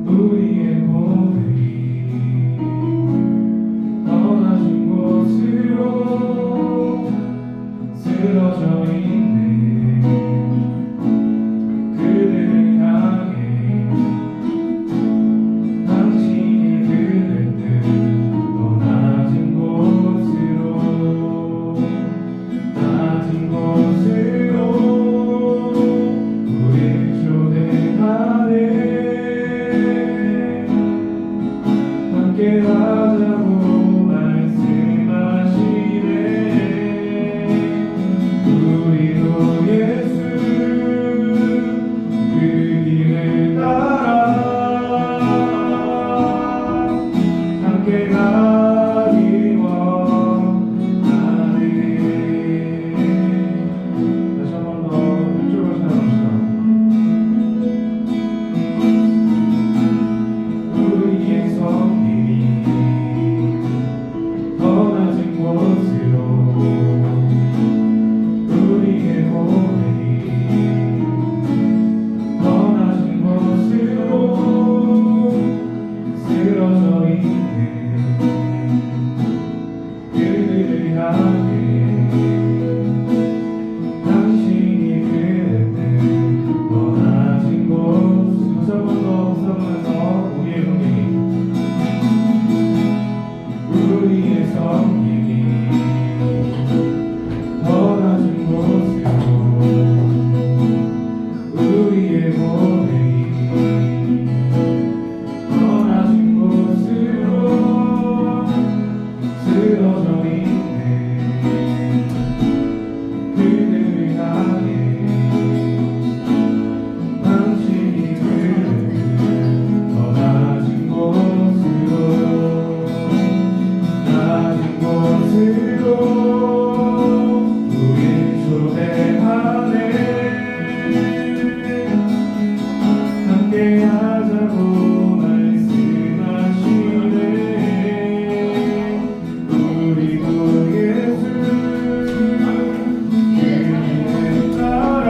우리의 고백이 떠나진 곳으로 쓰러져 있네. 그들을 향해 당신이 그댈 듯 떠나진 곳으로 낮은 곳으로 우릴 초대하네. 함께 하자고 말씀하시네. 우리도 예수 그 길을 따라 함께 가기 원하네. 다시 한 번 더 이쪽으로 찾아봅시다. 우리의 성님이 더 낮은 곳으로 우리의 고백이 더 낮은 곳으로 쓰러져 있네. 그들을 향해 당신이 그랬듯 더 낮은 곳. 다시 한 번 더 웃어보면서 우리의 성님이 우리의 성님이 더 낮은 곳으로 우리의 고백이 더 낮은 곳으로 쓰러져 있네. 그들을 향해 당신이 그랬듯 더 낮은 곳으로 낮은 곳으로 우릴 초대하네. 함께 하자고 말씀하시네. 우리도 예수 그 길을 따라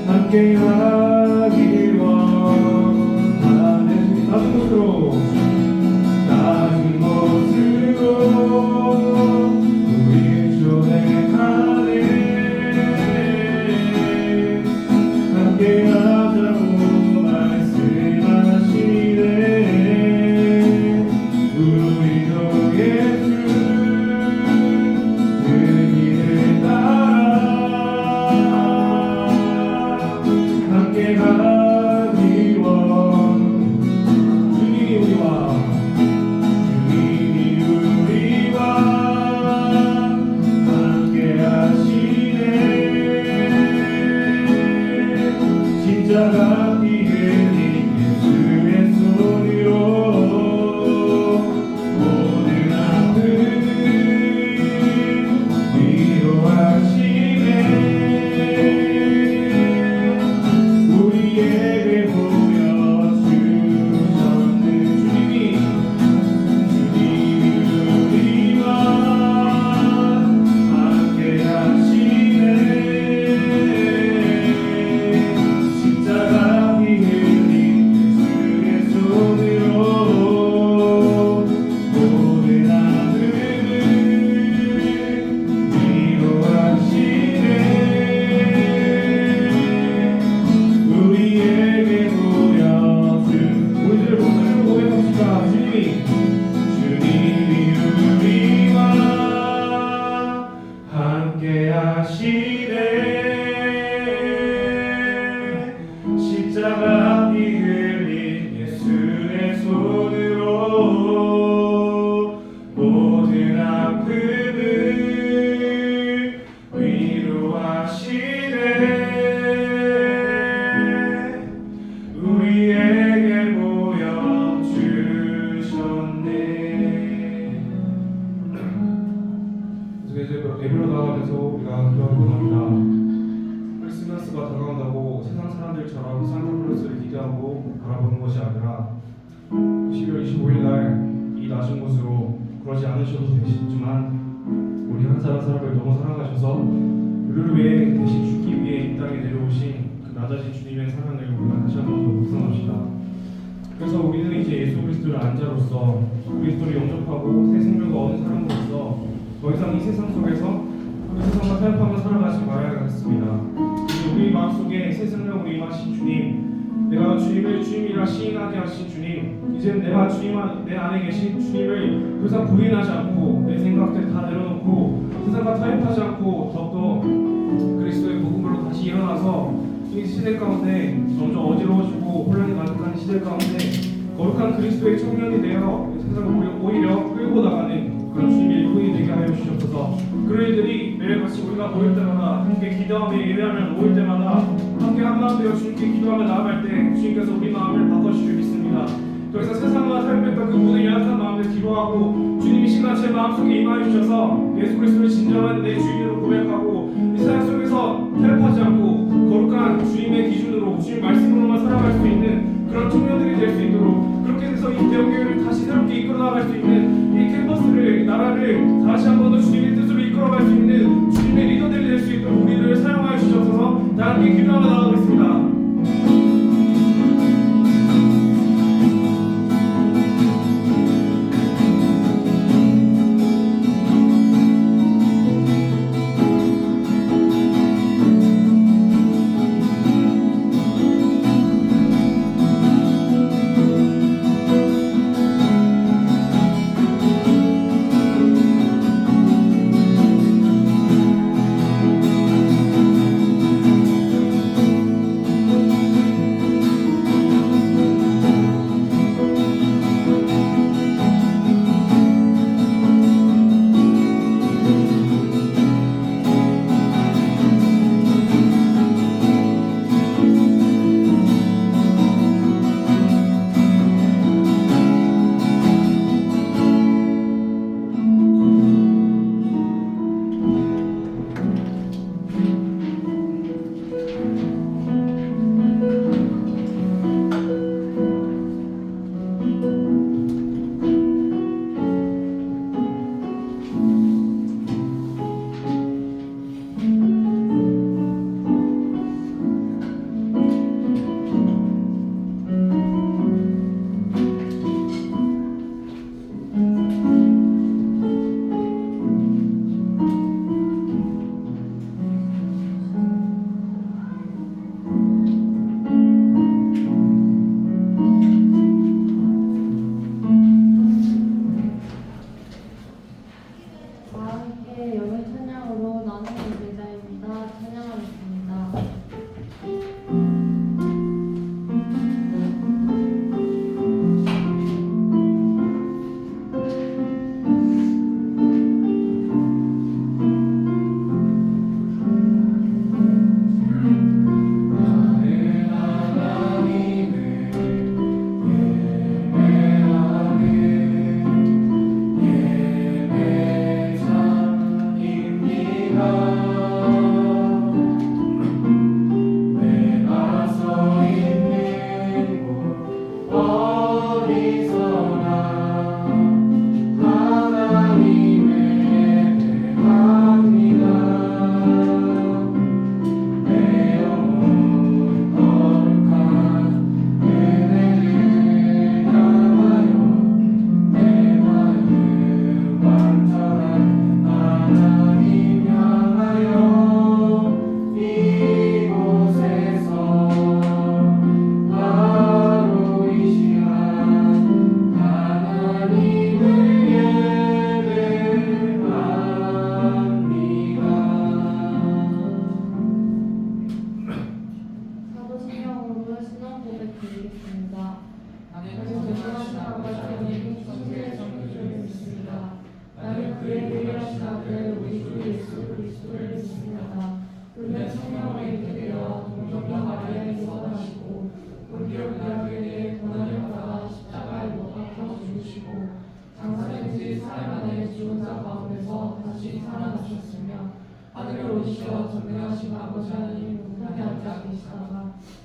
함께 하기 원하네. 낮은 곳으로 낮은 곳으로 우릴 초대하네. 함께 하자고 말씀하시네. 우리도 예수 그 길을 따라 함께 가기 주님이 우리와 함께 하시네. 십자가 피 흘린 예수의 손으로 모든 아픔을 위로하시네. 우리에게 보여주셨는 주님이 우리와 함께 하시네. 십자가 피 흘린 예수의 손으로 모든 아픔을 위로하시네. 우리에게 보여준 우리들 목소리로 고백합시다. 주님이 우리와 함께 하시네. 십자가 피 흘린 예수의 손으로 모든 아픔을 위로하시네. 우리에게 보여주셨네. 이제 예배로 나가면서 우리가 기도하고 합니다. 크리스마스가 다가온다고 세상 사람들처럼 산타클로스를 기대하고 바라보는 것이 아니라 12월 25일 날 이 낮은 곳으로 그러지 않으셔도 되시지만 우리 한 사람 한 사람을 너무 사랑하셔서 우리를 위해 대신 죽기 위해 이 땅에 내려오신 그 낮아진 주님의 사랑을 우리가 다시 한번 더 묵상합시다. 그래서 우리는 이제 예수 그리스도를 안자로서 그리스도를 영접하고 새 생명을 얻은 사람으로서 더 이상 이 세상 속에서 그 세상과 타협하며 살아가지 말아야겠습니다. 우리 마음속에 새 생명으로 임하신 주님, 내가 주님을 주님이라 시인하게 하신 주님, 이제 내가 내 안에 계신 주님을 더 이상 부인하지 않고 내 생각들 다 내려놓고 세상과 타협하지 않고 더욱더 그리스도의 복음으로 다시 일어나서 이 시대 가운데 점점 어지러워지고 혼란이 가득한 시대 가운데 거룩한 그리스도의 청년이 되어 세상을 오히려 끌고 나가는 그런 주님의 일꾼이 되게 하여 주시옵소서. 그런 일들이 매일같이 우리가 모일 때마다 함께 기도하며 예배하며 모일 때마다 함께 한마음 되어 주님께 기도하며 나아갈 때 주님께서 우리 마음을 바꿔주실 믿습니다. 더 이상 세상과 타협했던 그 모든 연약한 마음을 기도하고 주님이 시간 제 마음속에 임하여 주셔서 예수 그리스도를 진정한 내 주인으로 고백하고 이 세상 속에서 타협하지 않고 거룩한 주님의 기준으로 주님 말씀으로만 살아갈 수 있는 그런 청년들이 될 수 있도록, 그렇게 돼서 이 대형교회를 다시 새롭게 이끌어 나갈 수 있는 이 캠퍼스를, 나라를 다시 한 번 더 주님의 뜻으로 이끌어갈 수 있는 주님의 리더들이 될 수 있도록 우리를 사용하여 주셔서 다 함께 기도하며 나아가겠습니다.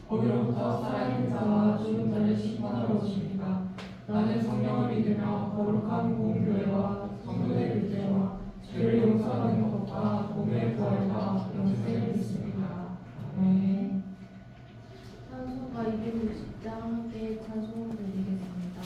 거기로부터 살아있는 자와 죽은 자를 심판하러 오십니까? 나는 성령을 믿으며 거룩한 공교회와 성도의 교제와 죄를 용서하는 것과 몸의 부활과 영생을 믿습니다. 아멘. 160장 함께 찬송 드리겠습니다.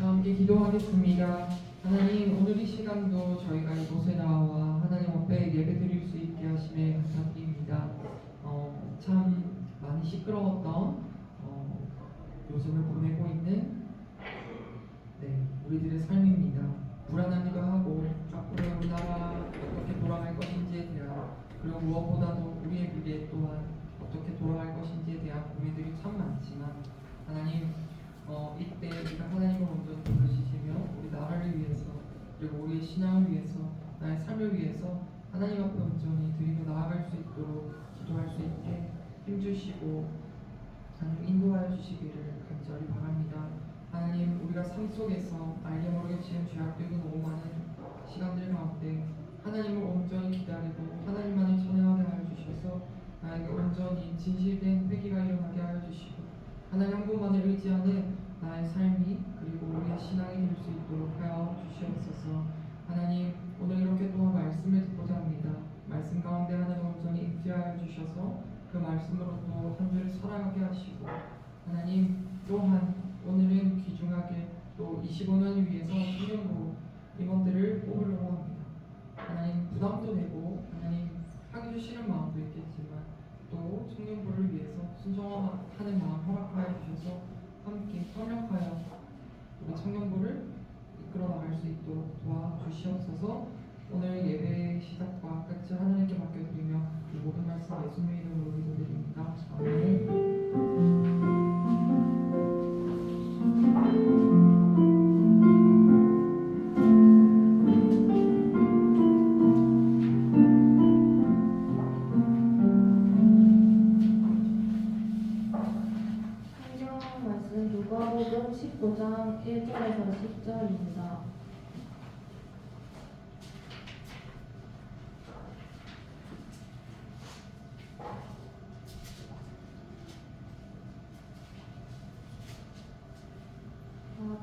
함께 기도하겠습니다. 하나님, 오늘 이 시간도 저희가 이곳에 나와 하나님 앞에 예배드릴 수 있게 하심에 감사드립니다. 참 많이 시끄러웠던 요즘을 보내고 있는 우리들의 삶입니다. 불안하기도 하고 앞으로 우리나라 어떻게 돌아갈 것인지에 대한, 그리고 무엇보다도 우리의 미래 또한 어떻게 돌아갈 것인지에 대한 고민들이 참 많지만 하나님, 이때 우리가 하나님을 먼저 부르시시며 우리 나라를 위해서, 그리고 우리의 신앙을 위해서, 나의 삶을 위해서 하나님 앞에 온전히 드리고 나아갈 수 있도록 기도할 수 있게 힘주시고 하나님 인도하여 주시기를 간절히 바랍니다. 하나님, 우리가 삶 속에서 알게 모르게 지은 죄악들도 너무 많은 시간들 가운데 하나님을 온전히 기다리고 하나님만을 찬양하게 하여 주셔서 나에게 온전히 진실된 회개가 일어나게 하여 주시고 하나님 한 분만을 의지하는 나의 삶이, 그리고 우리의 신앙이 될 수 있도록 하여 주시옵소서. 하나님, 오늘 이렇게 또한 말씀을 듣고자 합니다. 말씀 가운데 하나님 온전히 임재하여 주셔서 그 말씀으로 또 한 주를 살아가게 하시고 하나님, 또한 오늘은 귀중하게 또 25년을 위해서 청년부 임원들을 뽑으려고 합니다. 하나님, 부담도 되고 하나님 하기도 싫은 마음도 있겠지만 또 청년부를 위해서 순종하는 마음 허락하여 주셔서 함께 협력하여 우리 청년부를 이끌어 나갈 수 있도록 도와주시옵소서. 오늘 예배 시작과 끝을 하나님께 맡겨드리며 이 모든 말씀 예수님의 이름으로 기도드립니다. 아멘. 성경 말씀 누가복음 19장 1절에서 10절입니다.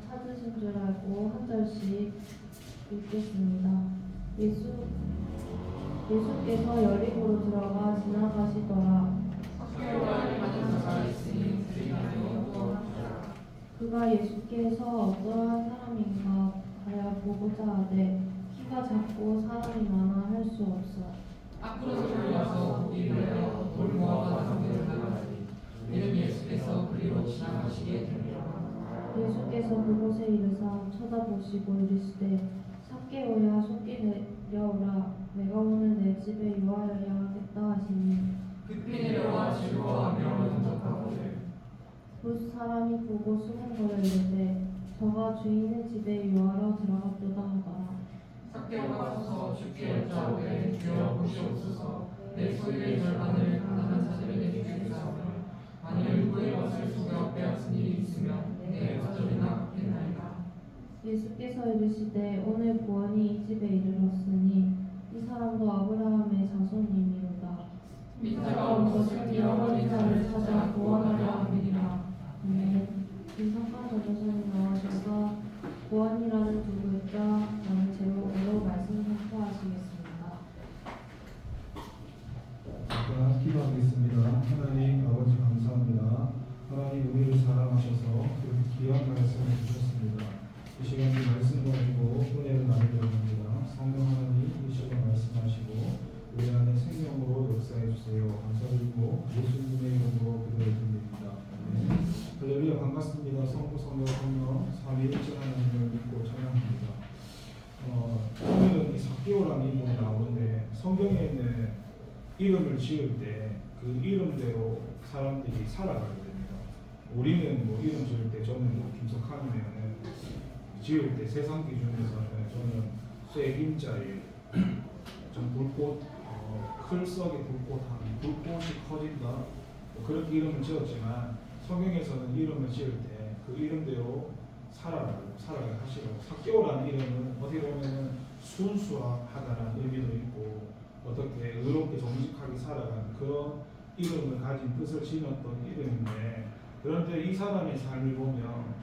찾으신 줄 알고 한 절씩 읽겠습니다. 예수께서 여리고로 들어가 지나가시더라. 그가 예수께서 어떠한 사람인가 하여 보고자 하되 키가 작고 사람이 많아 할 수 없어. 앞으로 돌려서 고기를 내어 돌모아가 상대를 나가니 이는 예수께서 그리로 지나가시게 되니라. 예수께서 그곳에 이르사 쳐다보시고 이르시되 삭개오야 속히 내려오라. 내가 오늘 내 집에 유하여야 하겠다 하시니 급히 내려와 즐거워하며 영접하거늘 그 사람이 보고 수군거려 이르되 저가 주인의 집에 유하러 들어갔도다 하더라. 삭개오가 서서 주께 여짜오되 주여 보시옵소서 내 소유의 절반을 가난한 자들에게 주시사오며 만일 누구의 것을 속여 빼앗은 일이 있으면 내 가족이나 갚겠나이다. 예수께서 이르시되 오늘 구원이 이 집에 이르렀으니 이 사람도 아브라함의 자손이미로다. 인자가 온 것은 잃어버린 자를 찾아 구원하려 함이니라. 아멘. 김성관 전도사님 나와셔서 구원이라는 두 글자라는 제목으로 말씀 선포하시겠습니다. 자, 기도하겠습니다. 하나님 아버지 감사합니다. 하나님 우리를 사랑하셔서 이렇게 귀한 말씀을 주셨습니다. 이 시간 이 말씀 가지고 은혜를 나누려고 합니다. 성령 하나님 이 시간 말씀하시고 우리 안에 생명으로 역사해 주세요. 감사드리고 예수님의 이름으로 기도해 드립니다. 할렐루야. 반갑습니다. 성부 성령 성령 삼위일체 하나님을 믿고 찬양합니다. 오늘은 이 삭개오라는 이름이 나오는데 성경에 있는 이름을 지을 때 그 이름대로 사람들이 살아가게 됩니다. 우리는 뭐 이름 지을 때 저는 뭐 김석환이면은 지을 때 세상 기준에서는 저는 쇠김자에 전 불꽃 클석의 불꽃함 불꽃이 커진다 뭐 그렇게 이름을 지었지만 성경에서는 이름을 지을 때 그 이름대로 살아가게 하시고 삭개오라는 이름은 어떻게 보면은 순수하다라는 의미도 있고 어떻게 의롭게 정직하게 살아가는 그런 이름을 가진 뜻을 지녔던 이름인데 그런데 이 사람의 삶을 보면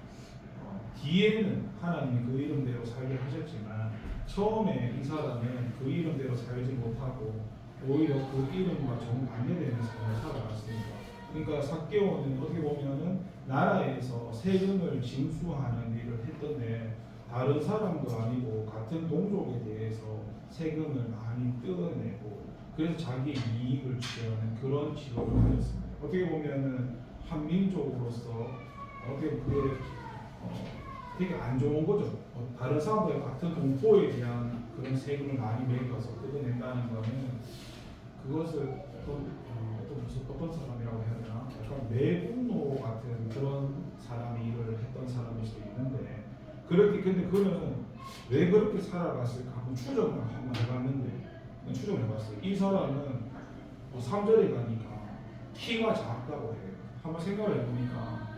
뒤에는 하나님이 그 이름대로 살게 하셨지만 처음에 이 사람은 그 이름대로 살지 못하고 오히려 그 이름과 정반대되는 삶을 살아갔습니다. 그러니까 삭개오는 어떻게 보면은 나라에서 세금을 징수하는 일을 했던데 다른 사람도 아니고 같은 동족에 대해서 세금을 많이 뜯어내고 그래서 자기 이익을 취하는 그런 직업을 가졌습니다. 어떻게 보면은 한 민족으로서 어떻게 그게 되게 안 좋은 거죠. 다른 사람들 같은 동포에 대한 그런 세금을 많이 매겨서 뜯어낸다는 거는 그것을 어떤 사람이라고 해야 되나? 약간 매국노 같은 그런 사람이 일을 했던 사람일 수도 있는데 근데 그는 왜 그렇게 살아갔을까? 한번 추정을 한번 해봤는데 추정을 해봤어요. 이 사람은 3절에 가니까 키가 작다고 해요. 한번 생각을 해보니까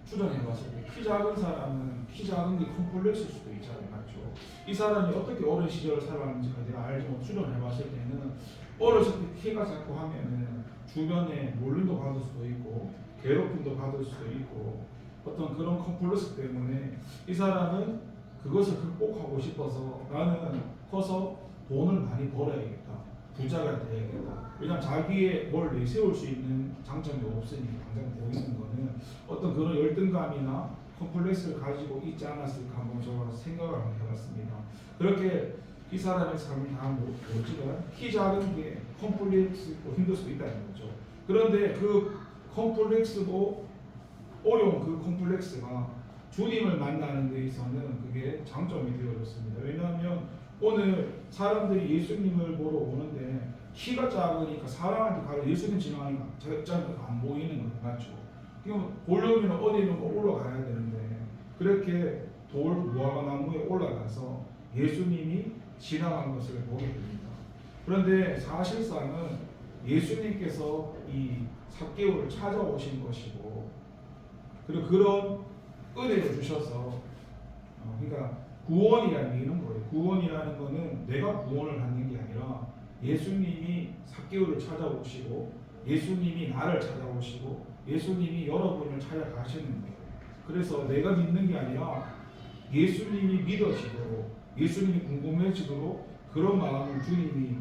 추정해봤을 때 키 작은 사람은 키 작은 게 컴플렉스일 수도 있잖아요. 맞죠? 이 사람이 어떻게 어린 시절을 살았는지가 내가 알지만 추정을 해봤을 때는 어렸을 때 키가 작고 하면은 주변에 놀림도 받을 수도 있고 괴롭힘도 받을 수도 있고 어떤 그런 컴플렉스 때문에 이 사람은 그것을 극복하고 싶어서 나는 커서 돈을 많이 벌어야겠다. 부자가 돼야겠다. 왜냐하면 자기의 뭘 내세울 수 있는 장점이 없으니까 당장 보이는 거는 어떤 그런 열등감이나 컴플렉스를 가지고 있지 않았을까 한번 제가 생각을 한번 해봤습니다. 그렇게 이 사람의 삶을 다 못지만 키 작은 게 컴플렉스고 힘들 수도 있다는 거죠. 그런데 그 컴플렉스도 어려운 그 컴플렉스가 주님을 만나는 데 있어서는 그게 장점이 되어졌습니다. 왜냐하면 오늘 사람들이 예수님을 보러 오는데 키가 작으니까 사람한테 가서 예수님 지나가니까 작아서 안 보이는 거 맞죠? 그럼 보려면 어디 있는 거 올라가야 되는데 그렇게 돌 무화과 나무에 올라가서 예수님이 지나간 것을 보게 됩니다. 그런데 사실상은 예수님께서 이 삭개오를 찾아오신 것이고 그리고 그런 은혜를 주셔서 그러니까 구원이라는 게 이런 거예요. 구원이라는 거는 내가 구원을 받는 게 아니라 예수님이 삭개오를 찾아오시고 예수님이 나를 찾아오시고 예수님이 여러분을 찾아가시는 거예요. 그래서 내가 믿는 게 아니라 예수님이 믿어지도록 예수님이 궁금해지도록 그런 마음을 주님이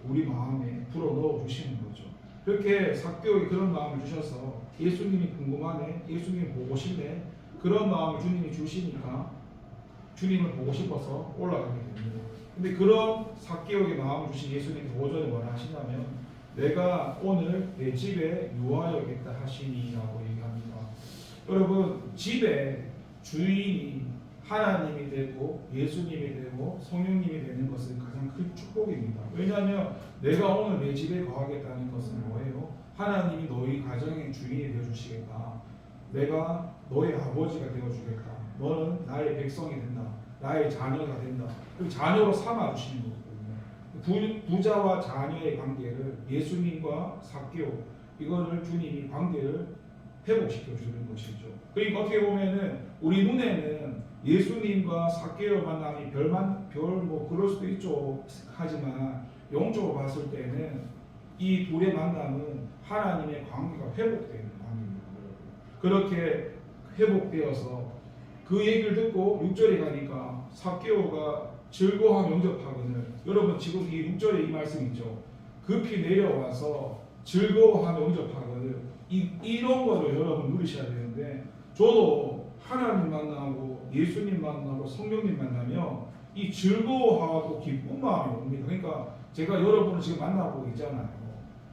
우리 마음에 불어넣어 주시는 거죠. 그렇게 삭개오에 그런 마음을 주셔서 예수님이 궁금하네, 예수님이 보고 싶네, 그런 마음을 주님이 주시니까 주님을 보고 싶어서 올라가게 됩니다. 근데 그런 삭개오에게 마음을 주신 예수님께서 5절에 뭐라 하시냐면 내가 오늘 내 집에 유하여겠다 하시니라고 얘기합니다. 여러분, 집에 주인이 하나님이 되고 예수님이 되고 성령님이 되는 것은 가장 큰 축복입니다. 왜냐하면 내가 오늘 내 집에 거하겠다는 것은 뭐예요? 하나님이 너희 가정의 주인이 되어주시겠다. 내가 너의 아버지가 되어주겠다. 너는 나의 백성이 된다. 나의 자녀가 된다. 그 자녀로 삼아주시는 거거든요. 부자와 자녀의 관계를 예수님과 삭개오 이거를 주님이 관계를 회복시켜 주는 것이죠. 그러니까 어떻게 보면은 우리 눈에는 예수님과 삭개오 만남이 별 뭐 그럴 수도 있죠. 하지만 영적으로 봤을 때는 이 둘의 만남은 하나님의 관계가 회복되는 관계입니다. 그렇게 회복되어서 그 얘기를 듣고 6절에 가니까 삭개오가 즐거워하며 영접하거늘. 여러분 지금 이 6절에 이 말씀 있죠. 급히 내려와서 즐거워하며 영접하거늘. 이런 거를 여러분 누리셔야 되는데 저도 하나님 만나고 예수님 만나고 성령님 만나면 이 즐거워하고 기쁜 마음이 옵니다. 그러니까 제가 여러분을 지금 만나고 있잖아요.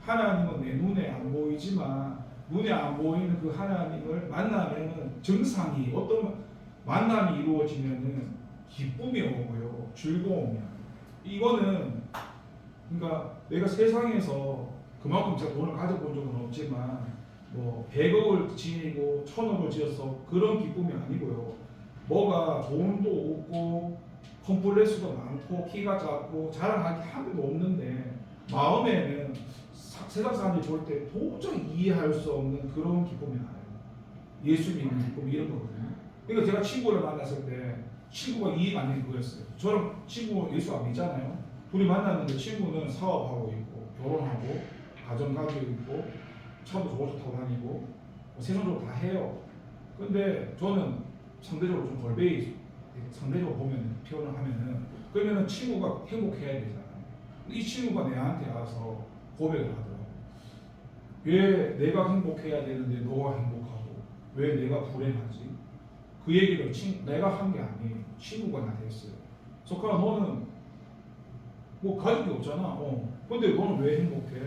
하나님은 내 눈에 안 보이지만 눈에 안 보이는 그 하나님을 만나면 증상이 어떤 만남이 이루어지면은 기쁨이 오고요, 즐거움이야. 이거는 그러니까 내가 세상에서 그만큼 제가 돈을 가져본 적은 없지만 뭐 100억을 지니고 1000억을 지어서 그런 기쁨이 아니고요. 뭐가 돈도 없고 컴플렉스도 많고 키가 작고 자랑할 게 하나도 없는데 마음에는 세상 사람들이 볼 때 도저히 이해할 수 없는 그런 기쁨이 나요. 예수 믿는 기쁨 이런 거거든요. 그러니까 제가 친구를 만났을 때 친구가 이해가 안 되는 거였어요. 저랑 친구 예수 안 믿잖아요. 둘이 만났는데 친구는 사업하고 있고 결혼하고 가정 가지고 있고 차도 좋은 차 타고 다니고 뭐 세상적으로 다 해요. 근데 저는 상대적으로 좀 벌베이 상대적으로 보면 표현을 하면은 그러면은 친구가 행복해야 되잖아요. 이 친구가 내한테 와서 고백을 하더라고. 왜 내가 행복해야 되는데 너가 행복하고 왜 내가 불행하지? 그 얘기를 내가 한 게 아니에요. 친구가 나한테 했어요. 석하나 너는 뭐 가진 게 없잖아. 근데 너는 왜 행복해?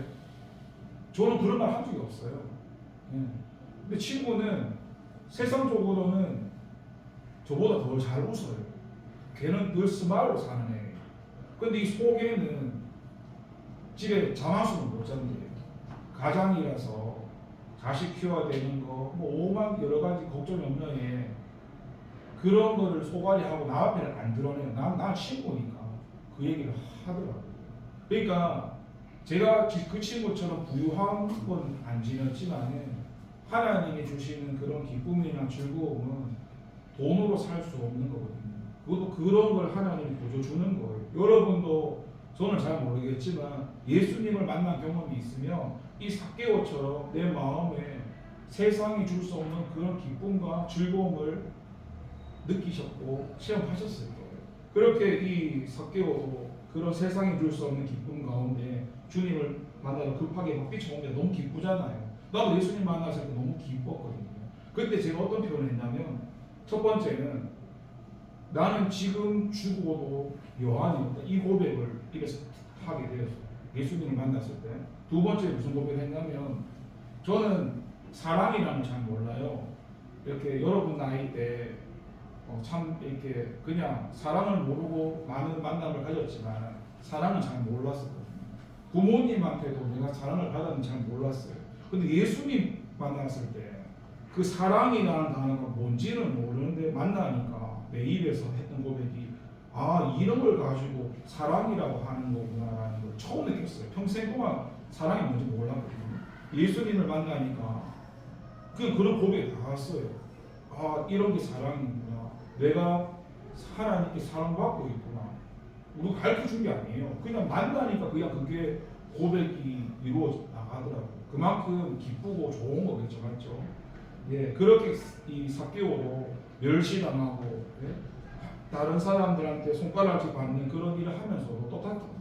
저는 그런 말 한 적이 없어요. 근데 친구는 세상적으로는 저보다 더 잘 웃어요. 걔는 늘 스마일로 사는 애예요. 근데 이 속에는 집에 잠안수는 못 잔대요. 가장이라서 자식 키워야 되는 거, 뭐 오만 여러 가지 걱정 염려에 그런 거를 소갈이 하고 나 앞에는 안 드러내요. 난 친구니까 그 얘기를 하더라고요. 그러니까 제가 그 친구처럼 부유한 건 안 지녔지만은 하나님이 주시는 그런 기쁨이나 즐거움은 돈으로 살 수 없는 거거든요. 그것도 그런 걸 하나님이 보여주는 거예요. 여러분도 저는 잘 모르겠지만 예수님을 만난 경험이 있으면 이 삭개오처럼 내 마음에 세상이 줄 수 없는 그런 기쁨과 즐거움을 느끼셨고 체험하셨을 거예요. 그렇게 이 삭개오도 그런 세상이 줄 수 없는 기쁨 가운데 주님을 만나러 급하게 막 뛰쳐오는데 너무 기쁘잖아요. 나도 예수님 만났을 때 너무 기뻤거든요. 그때 제가 어떤 표현을 했냐면 첫 번째는 나는 지금 죽어도 여한이 없다. 이 고백을 입에서 하게 되었어요. 예수님을 만났을 때. 두 번째 무슨 고백을 했냐면 저는 사랑이라는 잘 몰라요. 이렇게 여러분 나이 때 참 이렇게 그냥 사랑을 모르고 많은 만남을 가졌지만 사랑은 잘 몰랐었거든요. 부모님한테도 내가 사랑을 받았는지 잘 몰랐어요. 근데 예수님 만났을 때 그 사랑이라는 단어가 뭔지는 모르는데 만나니까 내 입에서 했던 고백이 아 이런 걸 가지고 사랑이라고 하는 거구나라는 걸 처음 느꼈어요. 평생 동안 사랑이 뭔지 몰랐거든요. 예수님을 만나니까 그냥 그런 고백이 나왔어요. 아 이런 게 사랑이구나. 내가 하나님께 사랑받고 있구나. 우리가 가르쳐준 게 아니에요. 그냥 만나니까 그냥 그게 고백이 이루어져 나가더라고요. 그만큼 기쁘고 좋은 거겠죠, 맞죠? 예, 그렇게 이 삭개오도 멸시당하고 예? 다른 사람들한테 손가락질 받는 그런 일을 하면서도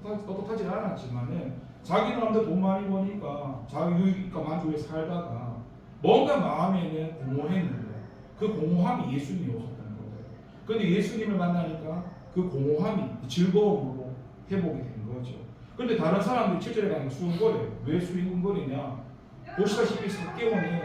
떳떳하지 않았지만은 자기 나름대로 돈 많이 버니까 자기 유익과 만족에 살다가 뭔가 마음에는 공허했는데 그 공허함이 예수님이 오셨다는 거예요. 그런데 예수님을 만나니까 그 공허함이 즐거움으로 회복이 된 거죠. 그런데 다른 사람들이 7절에 가니까 수군거려요. 왜 수군거리냐? 보시다시피 삭개오는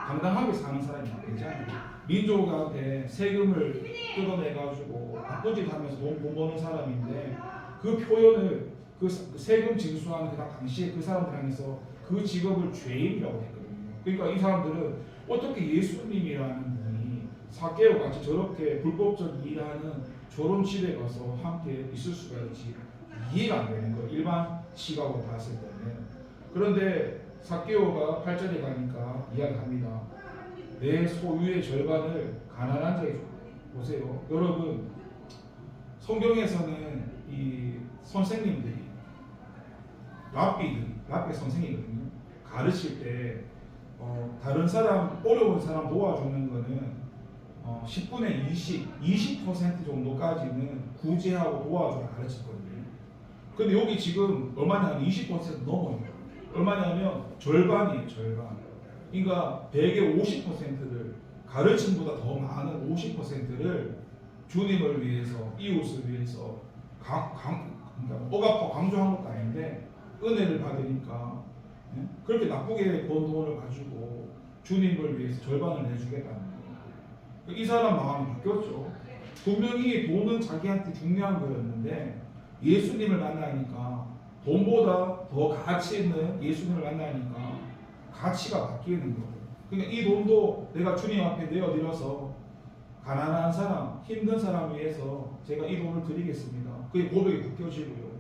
당당하게 사는 사람이 아니잖아요. 민족한테 세금을 뜯어내가지고 바쁘짓 하면서 돈 버는 사람인데 그 표현을 그 세금 징수하는 그 당시에 그 사람들 향해서 그 직업을 죄인이라고 했거든요. 그러니까 이 사람들은 어떻게 예수님이라는 분이 삭개오 같이 저렇게 불법적 일하는 저런 집에 가서 함께 있을 수가 있지 이해가 안 되는 거예요. 일반 시각으로 봤을 때는. 그런데 삭개오가 8절에 가니까 이야기합니다. 내 소유의 절반을 가난한 자에게 줘. 보세요. 여러분, 성경에서는 이 선생님들이 랍비 선생이거든요. 가르칠 때 다른 사람, 어려운 사람 도와주는 거는 10분의 20% 정도까지는 구제하고 도와주고 가르쳤거든요. 근데 여기 지금 얼마냐면 20% 넘어요. 얼마냐면 절반이에요, 절반. 그러니까 100의 50%를 가르침보다 더 많은 50%를 주님을 위해서, 이웃을 위해서 그러니까 억압하고 강조한 것도 아닌데 은혜를 받으니까 그렇게 나쁘게 번 돈을 가지고 주님을 위해서 절반을 내주겠다는 거예요. 이 사람 마음이 바뀌었죠. 분명히 돈은 자기한테 중요한 거였는데 예수님을 만나니까 돈보다 더 가치 있는 예수님을 만나니까 가치가 바뀌는 거예요. 그러니까 이 돈도 내가 주님 앞에 내어드려서 가난한 사람, 힘든 사람 위해서 제가 이 돈을 드리겠습니다. 그게 고백이 바뀌어지고요.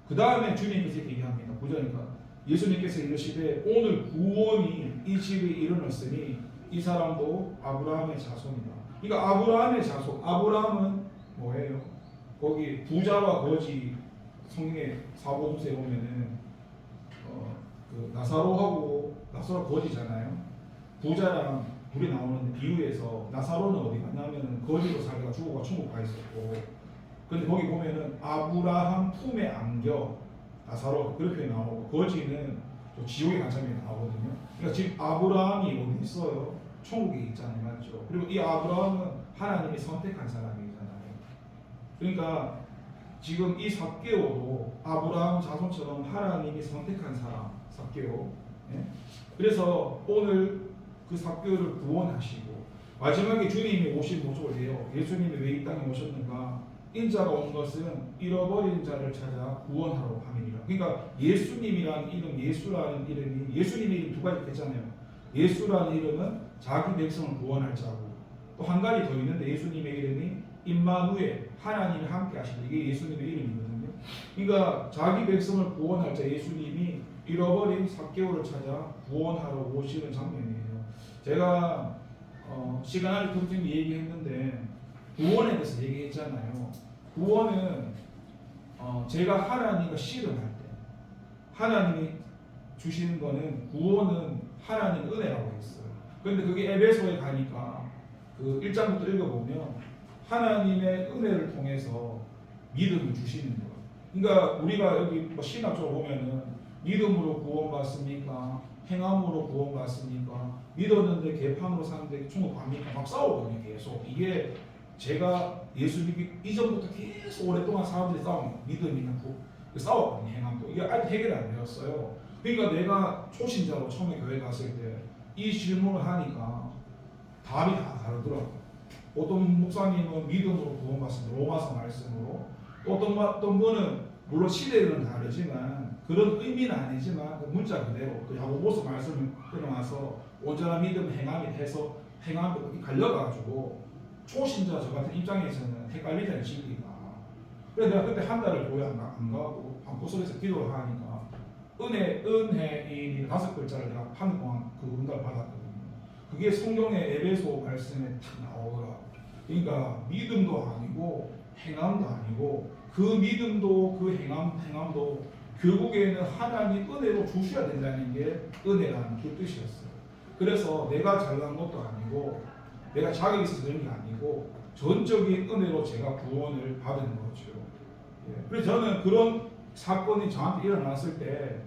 그 다음에 주님께서 이렇게 얘기합니다. 보자니까 예수님께서 이르시되 오늘 구원이 이 집에 이르렀으니 이 사람도 아브라함의 자손이다. 그러니까 아브라함의 자손, 아브라함은 뭐예요? 거기 부자와 거지 성경의 사복음서에 보면은 그 나사로하고 나사로 거지잖아요. 부자랑 둘이 나오는 비유에서 나사로는 어디 갔냐면은 거지로 살다가 죽어가 천국 가 있었고, 근데 거기 보면은 아브라함 품에 안겨 나사로 그렇게 나오고 거지는 또 지옥의 간참에 나오거든요. 그러니까 지금 아브라함이 어디 있어요? 천국에 있잖아요, 맞죠? 그리고 이 아브라함은 하나님이 선택한 사람이잖아요. 그러니까 지금 이 삭개오도 아브라함 자손처럼 하나님이 선택한 사람, 삭개오. 예? 그래서 오늘 그 삭개오를 구원하시고 마지막에 주님이 오신 목적을 해요. 예수님이 왜 이 땅에 오셨는가? 인자가 온 것은 잃어버린 자를 찾아 구원하러 함이니라. 그러니까 예수님이라는 이름, 예수라는 이름이 예수님의 이름 두 가지 있잖아요. 예수라는 이름은 자기 백성을 구원할 자고 또 한 가지 더 있는데 예수님의 이름이 임마누엘, 하나님이 함께 하시다. 이게 예수님의 이름이거든요. 그러니까 자기 백성을 구원할 자 예수님이 잃어버린 삭개오를 찾아 구원하러 오시는 장면이에요. 제가 시간을 통틀어 얘기했는데 구원에 대해서 얘기했잖아요. 구원은 제가 하나님과 씨름할 때 하나님이 주시는 거는 구원은 하나님 은혜라고 했어요. 그런데 그게 에베소에 가니까 그 1장부터 읽어보면 하나님의 은혜를 통해서 믿음을 주시는 거예요. 그러니까 우리가 여기 신학적으로 보면은 믿음으로 구원받습니까? 행함으로 구원받습니까? 믿었는데 개판으로 사는데 천국 갑니까? 막 싸우거든요, 계속. 이게 제가 예수 믿기 이전부터 계속 오랫동안 사람들이 싸우는 믿음이나 싸웠거든요, 행함도. 이게 아직 해결이 안 되었어요. 그러니까 내가 초신자로 처음에 교회 갔을 때 이 질문을 하니까 답이 다 다르더라고요. 어떤 목사님은 믿음으로 구원받습니다. 로마서 말씀으로. 어떤 분은 물론 시대는 다르지만 그런 의미는 아니지만 그 문자 그대로 또 야고보서 말씀을 끊어와서 온전한 믿음 행함이 해서 행함이 갈려가지고 초신자 저 같은 입장에서는 헷갈리잖아요, 진리가. 그래서 내가 그때 한 달을 교회 안 가고 방구석에서 기도를 하니까 은혜인이 5글자를 내가 한 동안 그 응답을 받았거든요. 그게 성경의 에베소 말씀에 탁 나오더라고요. 그러니까 믿음도 아니고 행함도 아니고 그 믿음도 그 행함도 결국에는 하나님 은혜로 주셔야 된다는 게 은혜라는 그 뜻이었어요. 그래서 내가 잘난 것도 아니고 내가 자격이 있어서 그런 게 아니고 전적인 은혜로 제가 구원을 받은 거죠. 예. 그래서 저는 그런 사건이 저한테 일어났을 때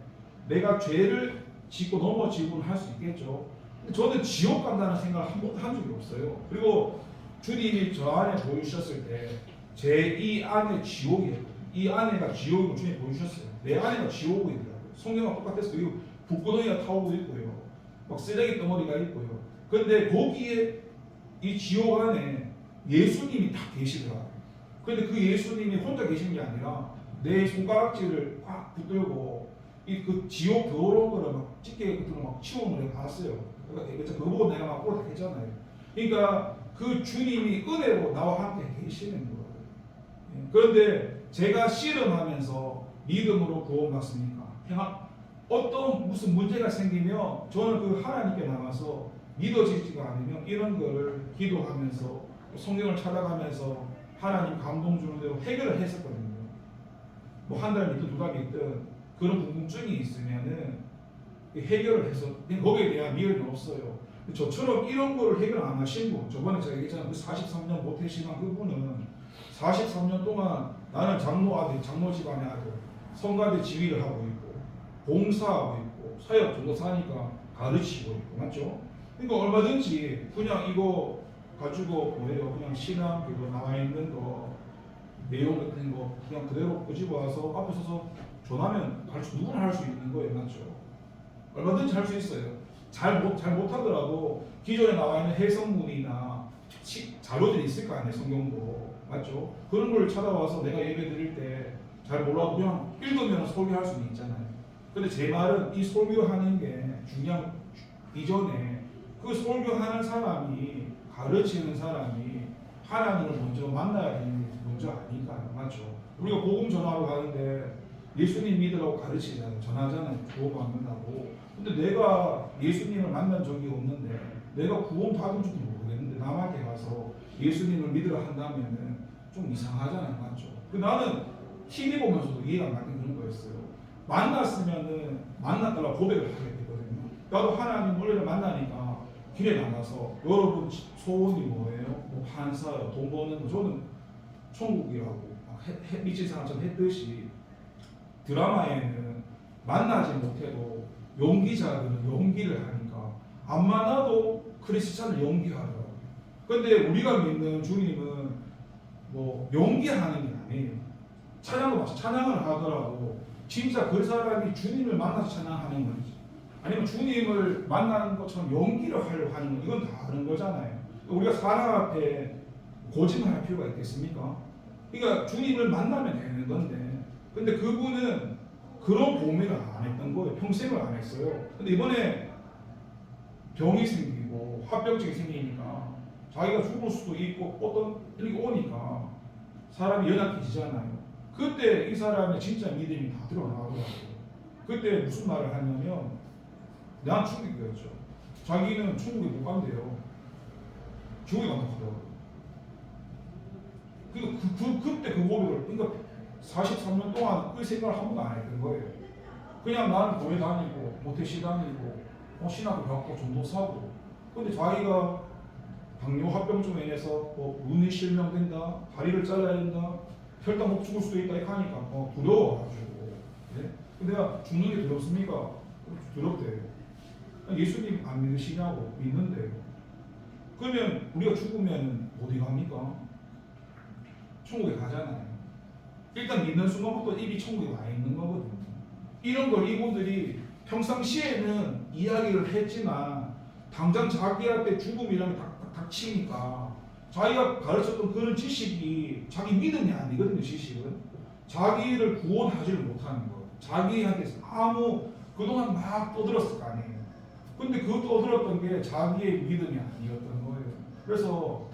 내가 죄를 짓고 넘어지고는 할 수 있겠죠. 저는 지옥 간다는 생각을 한 번도 한 적이 없어요. 그리고 주님이 저 안에 보여주셨을 때 제 이 안에 지옥이에요. 이 안에가 지옥이고 주님이 보여주셨어요. 내 안에가 지옥이더라고요. 성경과 똑같았어요. 이거 북구덩이가 타오고 있고요. 막 쓰레기 덩어리가 있고요. 그런데 거기에 이 지옥 안에 예수님이 다 계시더라고요. 그런데 그 예수님이 혼자 계신 게 아니라 내 손가락질을 꽉 붙들고 이 그 지옥 더러운 거를 막 찌개 같은 거 막 치우는 걸 봤어요. 그러니까 그거 보고 내가 막 꼬라 했잖아요. 그러니까 그 주님이 은혜로 나와 함께 계시는 거예요. 그런데 제가 씨름하면서 믿음으로 구원받습니까? 어떤 무슨 문제가 생기면 저는 그 하나님께 나가서 믿어지지가 않으면 이런 거를 기도하면서 성경을 찾아가면서 하나님 감동 주는 대로 해결을 했었거든요. 뭐 한 달 있든 두 달 있든 그런 궁금증이 있으면은 해결을 해서 거기에 대한 미련이 없어요. 저처럼 이런 거를 해결 안 하신 분, 저번에 제가 얘기했잖아요. 그 43년 모태신앙 그분은 43년 동안 나는 장로 아들, 장로 집안의 아들, 성가대 지휘를 하고 있고 봉사하고 있고 사역 전도사니까 가르치고 있고 맞죠? 그러니까 얼마든지 그냥 이거 가지고 뭐예요? 그냥 신앙 그거 나와 있는 거 내용 같은 거 그냥 그대로 끄집어 와서 앞에 서서 전하면 누구나 할 수 있는 거예요, 맞죠? 얼마든지 할 수 있어요. 잘 못하더라도 기존에 나와 있는 해석문이나 자료들이 있을 거 아니에요, 성경도. 맞죠? 그런 걸 찾아와서 내가 예배 드릴 때 잘 몰라도 그냥 읽으면 설교할 수는 있잖아요. 근데 제 말은 이 설교하는 게 중요한 이전에 그 설교하는 사람이 가르치는 사람이 하나님을 먼저 만나야 되는 게 먼저 아닌가요? 맞죠? 우리가 복음 전하러 가는데 예수님 믿으라고 가르치잖아요. 전하잖아요. 구원 받는다고. 근데 내가 예수님을 만난 적이 없는데 내가 구원 받은 줄도 모르겠는데 남한테 가서 예수님을 믿으라 한다면은 좀 이상하잖아요. 맞죠? 나는 TV 보면서도 이해가 안 가는 그런 거였어요. 만났으면은 만났다고 고백을 하게 되거든요. 나도 하나님 원래를 만나니까 길에 나가서 여러분 소원이 뭐예요? 뭐 판사요, 돈 버는 거. 저는 천국이라고 미친 사람처럼 했듯이 드라마에는 만나지 못해도 연기자들은 연기를 하니까 안 만나도 크리스찬을 연기하더라고요. 근데 우리가 믿는 주님은 뭐 연기하는 게 아니에요. 찬양도 마찬가지. 찬양을 하더라도 진짜 그 사람이 주님을 만나서 찬양하는 건지 아니면 주님을 만나는 것처럼 연기를 하려고 하는 건 이건 다른 거잖아요. 우리가 사람 앞에 거짓말할 필요가 있겠습니까? 그러니까 주님을 만나면 되는 건데 근데 그분은 그런 고민을 안 했던 거예요. 평생을 안 했어요. 근데 이번에 병이 생기고 합병증이 생기니까 자기가 죽을 수도 있고 어떤 일이 오니까 사람이 연약해지잖아요. 그때 이 사람의 진짜 믿음이 다 드러나더라고요. 그때 무슨 말을 하냐면 난 충격이었죠. 자기는 천국에 못 간대요. 지옥에 간다고 하더라고요. 그때 그 고백을 그러니까 43년 동안 그 생각을 한 번도 안 했던 거예요. 그냥 나는 교회 다니고 모태시 다니고 신학을 받고 전도사고 근데 자기가 당뇨 합병증에 인해서 눈이 실명된다, 다리를 잘라야 된다, 혈당 못 죽을 수도 있다 이렇게 하니까 두려워가지고 네? 근데 내가 죽는 게 두렵습니까? 두렵대요. 예수님 안 믿으시냐고 믿는데요. 그러면 우리가 죽으면 어디 갑니까? 천국에 가잖아요. 일단 믿는 순간부터 입이 천국에 와 있는 거거든요. 이런 걸 이분들이 평상시에는 이야기를 했지만 당장 자기한테 죽음이라면 닥치니까 자기가 가르쳤던 그런 지식이 자기 믿음이 아니거든요. 지식은 자기를 구원하지를 못하는 거예요. 자기한테 아무 그동안 막 떠들었을 거 아니에요. 근데 그 떠들었던 게 자기의 믿음이 아니었던 거예요. 그래서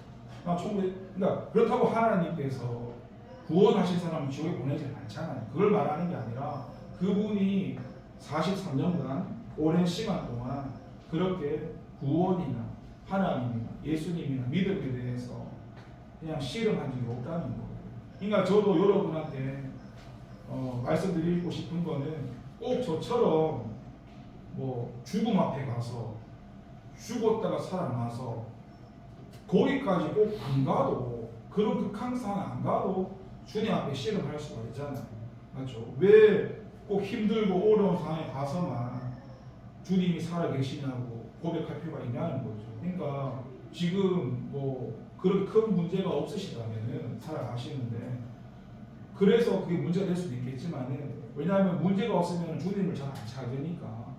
나 천국에 그러니까 그렇다고 하나님께서 구원하신 사람을 지옥에 보내지 않잖아요. 그걸 말하는 게 아니라 그분이 43년간 오랜 시간 동안 그렇게 구원이나 하나님이나 예수님이나 믿음에 대해서 그냥 씨름한 적이 없다는 거예요. 그러니까 저도 여러분한테 말씀드리고 싶은 거는 꼭 저처럼 뭐 죽음 앞에 가서 죽었다가 살아나서 거기까지 꼭 안 가도 그런 극한 상황 안 가도 주님 앞에 씨름할 수가 있잖아요. 맞죠? 왜 꼭 힘들고 어려운 상황에 가서만 주님이 살아계시냐고 고백할 필요가 있냐는 거죠. 그러니까 지금 뭐 그렇게 큰 문제가 없으시다면은 살아가시는데, 그래서 그게 문제가 될 수도 있겠지만은, 왜냐하면 문제가 없으면 주님을 잘 안 찾으니까.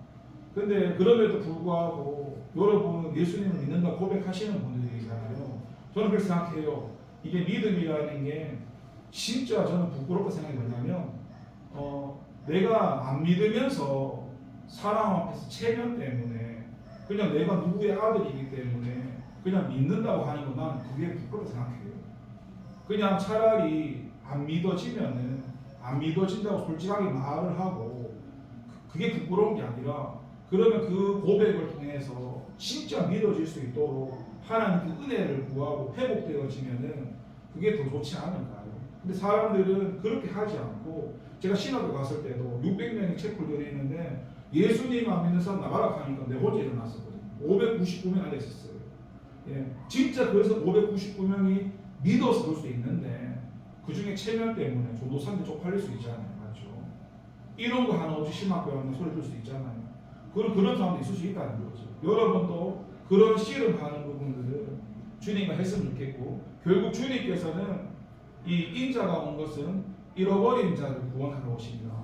근데 그럼에도 불구하고 여러분은 예수님을 믿는다 고백하시는 분들이잖아요. 저는 그렇게 생각해요. 이게 믿음이라는 게 진짜 저는 부끄럽게 생각이 뭐냐면, 내가 안 믿으면서 사람 앞에서 체면 때문에 그냥 내가 누구의 아들이기 때문에 그냥 믿는다고 하는 건 난 그게 부끄럽게 생각해요. 그냥 차라리 안 믿어지면은 안 믿어진다고 솔직하게 말을 하고, 그게 부끄러운 게 아니라 그러면 그 고백을 통해서 진짜 믿어질 수 있도록 하나님 그 은혜를 구하고 회복되어지면은 그게 더 좋지 않을까요? 근데 사람들은 그렇게 하지 않고, 제가 신학교 갔을 때도 600명이 체크를 드리는데 예수님 안 믿는 사람 나가라 하니까 내 혼자 일어났었거든요. 599명 앉아 있었어요. 예, 진짜 그래서 599명이 믿어서 그럴 수 있는데 그 중에 체면 때문에 조도사한테 쪽팔릴 수 있잖아요. 맞죠? 이런 거 하나 없이 신학교 가면 소리 들 수 있잖아요. 그런 사람도 있을 수 있다는 거죠. 여러분도 그런 씨름하는 부분들을 주님과 했으면 좋겠고, 결국 주님께서는 이 인자가 온 것은 잃어버린 자를 구원하러 오십니다.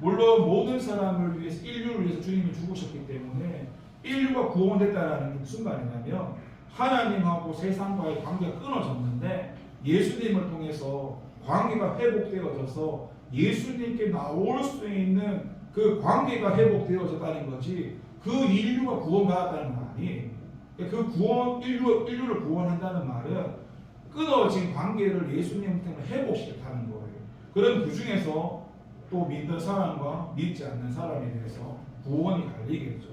물론 모든 사람을 위해서, 인류를 위해서 주님이 죽으셨기 때문에 인류가 구원됐다는 게 무슨 말이냐면, 하나님하고 세상과의 관계가 끊어졌는데 예수님을 통해서 관계가 회복되어져서 예수님께 나올 수 있는 그 관계가 회복되어졌다는 거지, 그 인류가 구원받았다는 말 아니에요. 그 구원, 인류를 구원한다는 말은 끊어진 관계를 예수님 때문에 회복시켰다는 거예요. 그럼 그 중에서 또 믿는 사람과 믿지 않는 사람에 대해서 구원이 갈리겠죠.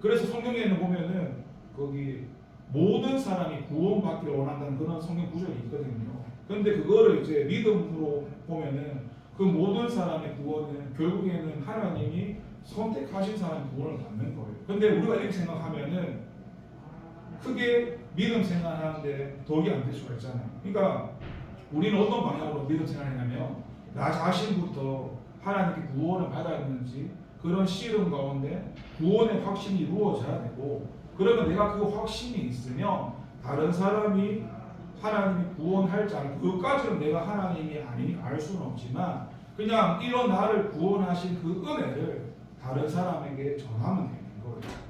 그래서 성경에는 보면은 거기 모든 사람이 구원받기를 원한다는 그런 성경 구절이 있거든요. 그런데 그거를 이제 믿음으로 보면은 그 모든 사람의 구원은 결국에는 하나님이 선택하신 사람의 구원을 받는 거예요. 근데 우리가 이렇게 생각하면은 크게 믿음 생활하는데 덕이 안 될 수가 있잖아요. 그러니까 우리는 어떤 방향으로 믿음 생활하냐면, 나 자신부터 하나님께 구원을 받았는지 그런 씨름 가운데 구원의 확신이 이루어져야 되고, 그러면 내가 그 확신이 있으면 다른 사람이 하나님이 구원할지 안 그것까지는 내가 하나님이 아니니 알 수는 없지만, 그냥 이런 나를 구원하신 그 은혜를 다른 사람에게 전하면 되는 거예요.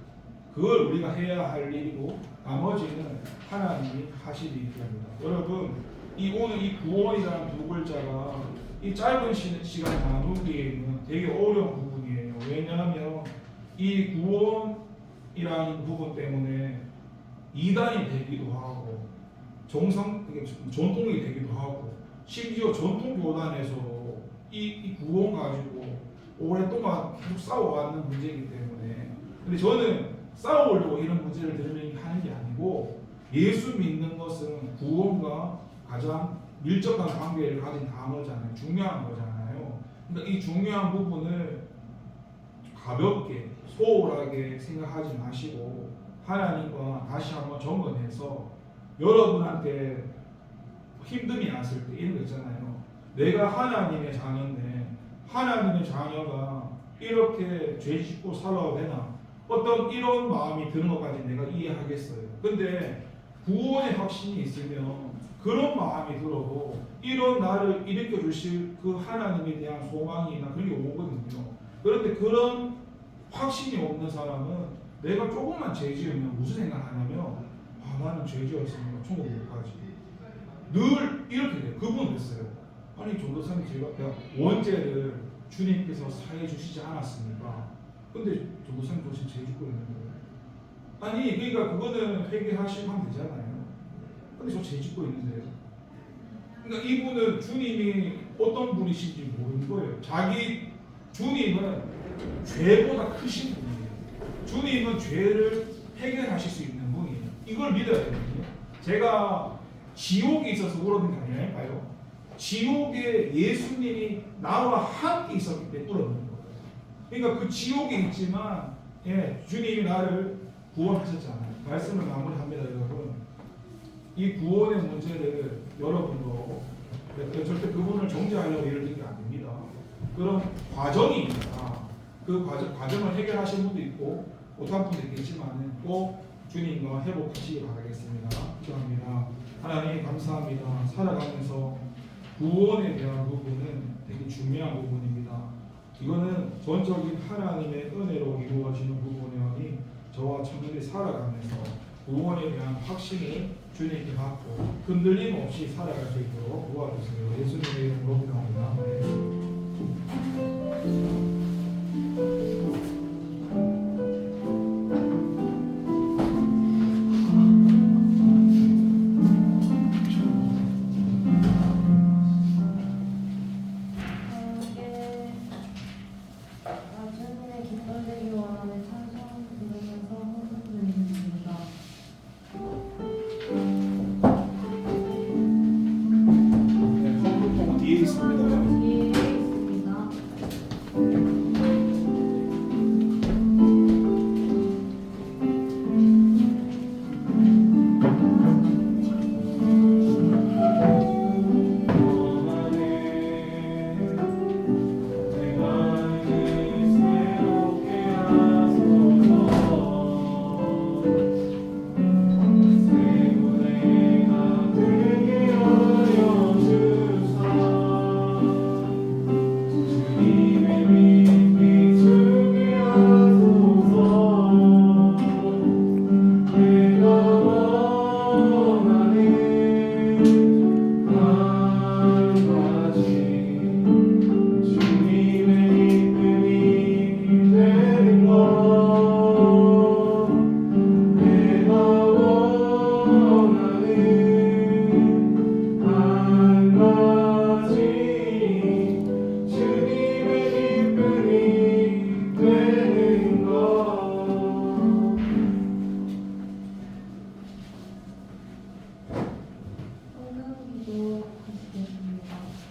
그걸 우리가 해야 할 일이고, 나머지는 하나님이 하실 일입니다. 여러분, 오늘 이 구원이라는 두 글자가 이 짧은 시간 나누기에는 되게 어려운 부분이에요. 왜냐하면 이 구원이라는 부분 때문에 이단이 되기도 하고, 전통이 되기도 하고, 심지어 전통교단에서 이 구원 가지고 오랫동안 계속 싸워왔는 문제이기 때문에, 근데 저는 싸우려고 이런 문제를 들으면 하는 게 아니고, 예수 믿는 것은 구원과 가장 밀접한 관계를 가진 단어잖아요. 중요한 거잖아요. 그러니까 이 중요한 부분을 가볍게 소홀하게 생각하지 마시고 하나님과 다시 한번 점검해서, 여러분한테 힘듦이 왔을 때 이런 거 있잖아요. 내가 하나님의 자녀인데 하나님의 자녀가 이렇게 죄 짓고 살아도 되나? 어떤 이런 마음이 드는 것까지 내가 이해하겠어요. 근데 구원의 확신이 있으면 그런 마음이 들어도 이런 나를 일으켜 주실 그 하나님에 대한 소망이나 그런 게 오거든요. 그런데 그런 확신이 없는 사람은 내가 조금만 죄 지으면 무슨 생각하냐면, 나는 죄 지었으니까 천국 못 가지. 늘 이렇게 돼요. 그분 됐어요. 아니 전도사님, 제가 원죄를 주님께서 사해 주시지 않았습니까? 근데 전도사님 저 지금 죄 짓고 있는 거예요. 아니 그러니까 그거는 회개하시면 하면 되잖아요. 근데 저 죄 짓고 있는데요. 그러니까 이분은 주님이 어떤 분이신지 모르는 거예요. 자기 주님은 죄보다 크신 분이에요. 주님은 죄를 해결하실 수 있는 분이에요. 이걸 믿어야 되거든요. 제가 지옥에 있어서 울었는 게 아니랄까요? 지옥에 예수님이 나와 함께 있었기 때문에 울었는 거예요. 그러니까 그 지옥에 있지만 주님이 나를 구원하셨잖아요. 말씀을 마무리합니다, 여러분. 이 구원의 문제를 여러분도 절대 그분을 정죄하려고 예를 들게 안 됩니다. 그런 과정입니다. 그 과정을 해결하신 분도 있고, 못한 분도 있겠지만 꼭 주님과 회복하시기 바라겠습니다. 기도합니다. 하나님 감사합니다. 살아가면서 구원에 대한 부분은 되게 중요한 부분입니다. 이거는 전적인 하나님의 은혜로 이루어지는 부분이니 저와 청년이 살아가면서 구원에 대한 확신이 주님께 받고 흔들림 없이 살아갈 수 있도록 도와주세요. 예수님의 이름으로 기도합니다. 주님의 기쁨 되기 원하는 찬송 부르면서 헌금 드리겠습니다. 네, 헌금통 뒤에 있습니다. 뒤에 있습니다.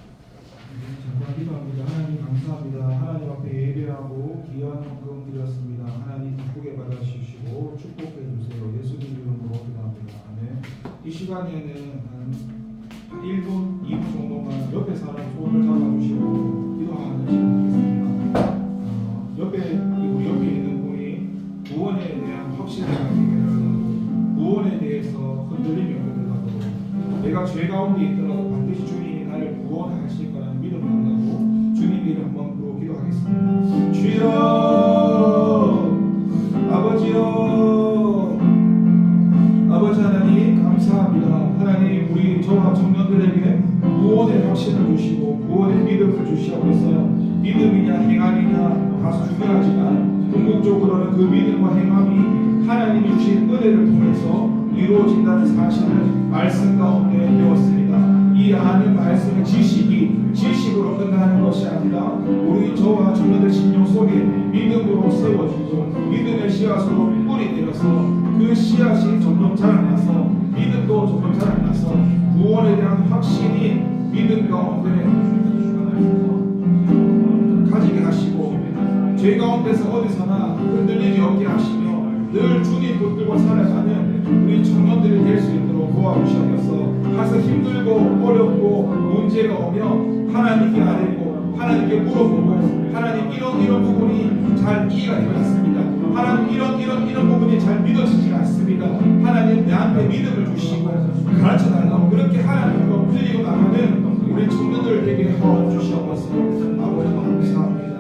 잠깐 기도합니다. 하나님 감사합니다. 하나님 앞에 예배하고 귀한 헌금 드렸습니다. 하나님 기쁘게 받아주시고 축복해 주세요. 예수님 이름으로 기도합니다. 아멘. 이 시간에는 한 1분, 2분 정도만 옆에 사람 손을 잡아주시고 기도하는 시간 하겠습니다. 우리 옆에 있는 분이 구원에 대한 확신을 가지게 되고 구원에 대해서 흔들림이 없도록 내가 죄 가운데 있더라도 반드시 주님이 나를 구원하실 거라는 믿음 만나고 주님 이름 한번 부르고 기도하겠습니다. 주여 아버지여 아버지 하나님 감사합니다. 하나님 우리 저와 청년들에게 구원의 확신을 주시고 구원의 믿음을 주시옵소서. 믿음이냐 행함이냐 다소 중요하지만 궁극적으로는 그 믿음과 행함이 하나님이 주신 은혜를 통해서 이루어진다는 사실을 말씀 가운데 배웠습니다. 이 아는 말씀의 지식으로 끝나는 것이 아니라 우리 저와 청년들 심령 속에 믿음으로 세워지고 믿음의 씨앗으로 뿌리 내려서 그 씨앗이 점점 자라나서 믿음도 점점 자라나서 구원에 대한 확신이 믿음 가운데 가지게 하시고 죄 가운데서 어디서나 흔들림이 없게 하시며 늘 주님 붙들고 살아가는 우리 청년들이 될 수 있도록 도와주시옵소서. 가서 힘들고 어렵고 문제가 오면 하나님께 아뢰고 하나님께 물어보고 하나님 이런 부분이 잘 이해가 되지 않습니다. 하나님 이런 부분이 잘 믿어지지 않습니다. 하나님 내한테 믿음을 주시고 가르쳐 달라고 그렇게 하나님과 풀리고 나가는 우리 청년들 되게 도와주시옵소서. 아버지 감사합니다.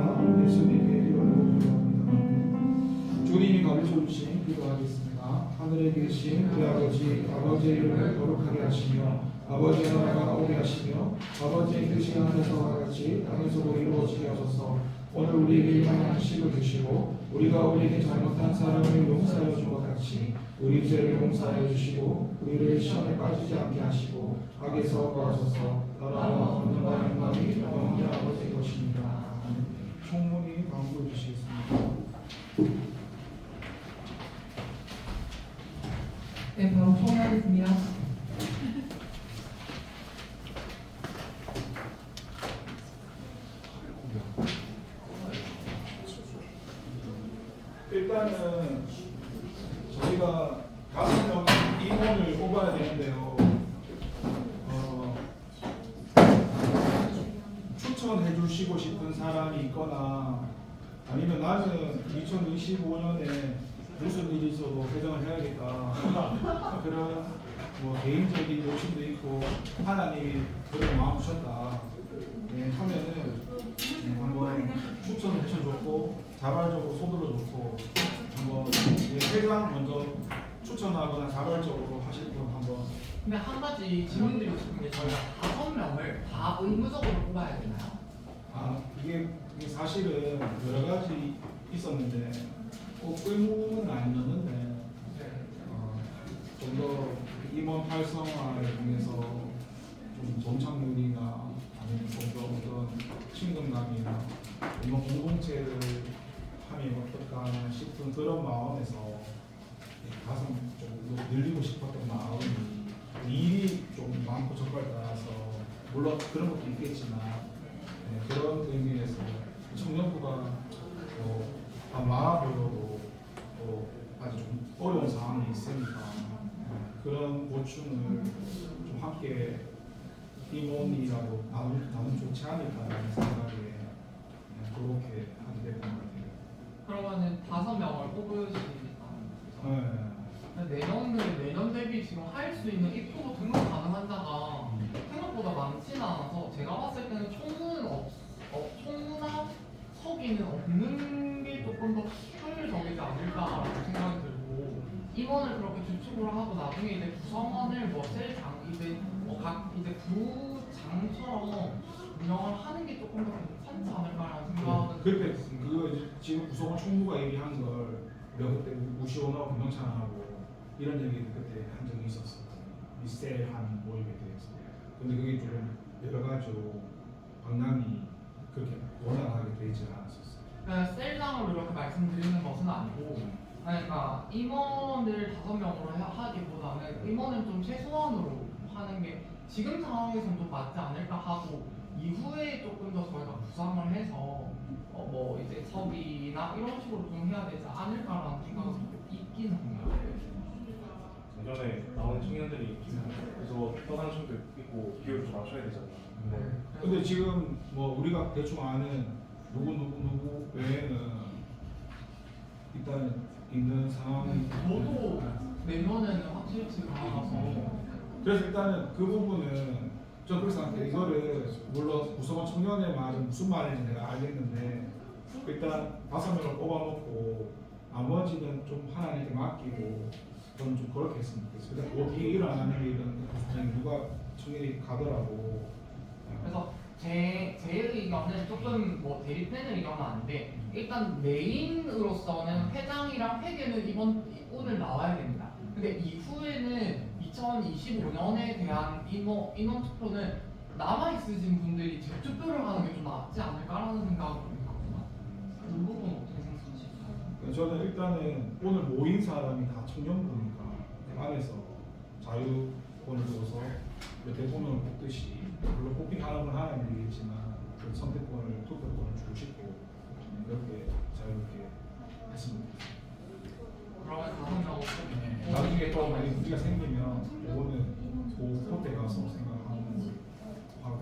예수님의 이름으로 기도합니다. 주님이 가르쳐 주신 기도하겠습니다. 하늘에 계신 우리 아버지의 이름을 거룩하게 하시며 아버지의 나라가 오게 하시며 아버지의 뜻이 하늘에서와 같이 땅에서도 이루어지게 하소서. 오늘 우리에게 일용할 양식을 주시고 우리가 우리에게 잘못한 사람을 용서하여 준 것 같이 우리 죄를 용서하여 주시고 우리를 시험에 빠지지 않게 하시고 악에서 구하소서. 나라와 권능과 영광이 영원히 아버지의 것입니다. 총무님 방문해 주시겠습니다. 네, 바로 소원하겠습니다. 일단은 저희가 5명 임원을 뽑아야 되는데요. 추천해 주시고 싶은 사람이 있거나 아니면 나는 2025년에 무슨 일이 있어도 회장을 해야겠다. 그런 뭐 개인적인 욕심도 있고 하나님이 그런 마음 주셨다. 네, 하면은 한번 추천을 해줘줬고 자발적으로 손들어줬고 한번 회장 먼저 추천하거나 자발적으로 하실 분 한번. 근데 한 가지 질문드리고 싶은 게 저희가 5명을 다 의무적으로 뽑아야 되나요? 이게 사실은 여러 가지 있었는데 꼭 의무는 아니었는데 좀 더 임원 활성화를 통해서 좀 동창률이나 아니면 좀 더 어떤 친근감이나 임원 공동체를 하면 어떨까 싶은 그런 마음에서 가슴 좀 늘리고 싶었던 마음이 일이 좀 많고 적발에 따라서 물론 그런 것도 있겠지만 그런 의미에서 청년부가 마음으로도 아주 좀 어려운 상황이 있으니까 그런 고충을 좀 함께 임원이라도 나누면 좋지 않을까라는 생각에 그렇게 하게 됐던 것 같아요. 그러면은 5명을 뽑으시니까 내년 대비 지금 할 수 있는 입후보 등록 가능한 자가 생각보다 많지는 않아서 제가 봤을 때는 총무나 서기는 없는 게 조금 더 효율적이지 않을까라는 생각이 들고 임원을 그렇게 주축으로 하고 나중에 이제 구성원을 뭐 셀장 이제 각 이제 부장처럼 운영을 하는 게 조금 더 괜찮지 않을까라는 생각은 그때 있습니다. 그거 이제 지금 구성원 총무가 얘기한 걸 내가 그때 우시원하고 김영찬하고 이런 얘기를 그때 한 적이 있었어. 이 셀한 모임에 대해서. 근데 그게 좀 여러 가지로 방향이 그렇게 원활하게 되지 않았었어. 그러니까 셀장으로 이렇게 말씀드리는 것은 아니고 그러니까 임원을 5명으로 하기보다는 임원은 좀 최소한으로 하는 게 지금 상황에서는 좀 맞지 않을까 하고 이후에 조금 더 저희가 구상을 해서 뭐 이제 서기나 이런 식으로 좀 해야 되지 않을까라는 생각이 있긴 합니다. 예전에 나오는 청년들이 그래서 떠나는 친구도 있고 비율을 좀 맞춰야 되잖아. 근데 지금 뭐 우리가 대충 아는 누구 외에는 일단 있는 상황이 저도 내년에는 확실치가 않아서 그래서 일단은 그 부분은 저 그렇게 생각해요. 이거를 물론 구성원 청년의 말은 무슨 말인지 내가 알겠는데 일단 5명을 뽑아놓고 나머지는 좀 하나님께 맡기고 저는 좀 그렇게 했으면 좋겠어요. 일단 그 뒤에 일어나는 일은 구성원이 누가 청년이 가더라고. 그래서 제 의견은 조금 뭐 대립되는 의견은 아닌데 일단 메인으로서는 회장이랑 회계는 오늘 나와야 됩니다. 근데 이후에는 2025년에 대한 인원 투표는 남아있으신 분들이 재투표를 하는 게 좀 낫지 않을까라는 생각을 좀 갖고 그 부분 어떻게 생각하시나요? 저는 일단은 오늘 모인 사람이 다 청년부니까 그 안에서 자유권을 줘서 대통령을 뽑듯이 물론 뽑힌 하나는 하나님이겠지만 그 선택권을 투표권을 주고 싶고 그렇게 자유롭게 했습니다. 그러면 5명으로 나중에 또 만약 문제가 생기면 이거는 그 코트에 가서 생각하는 걸로 하고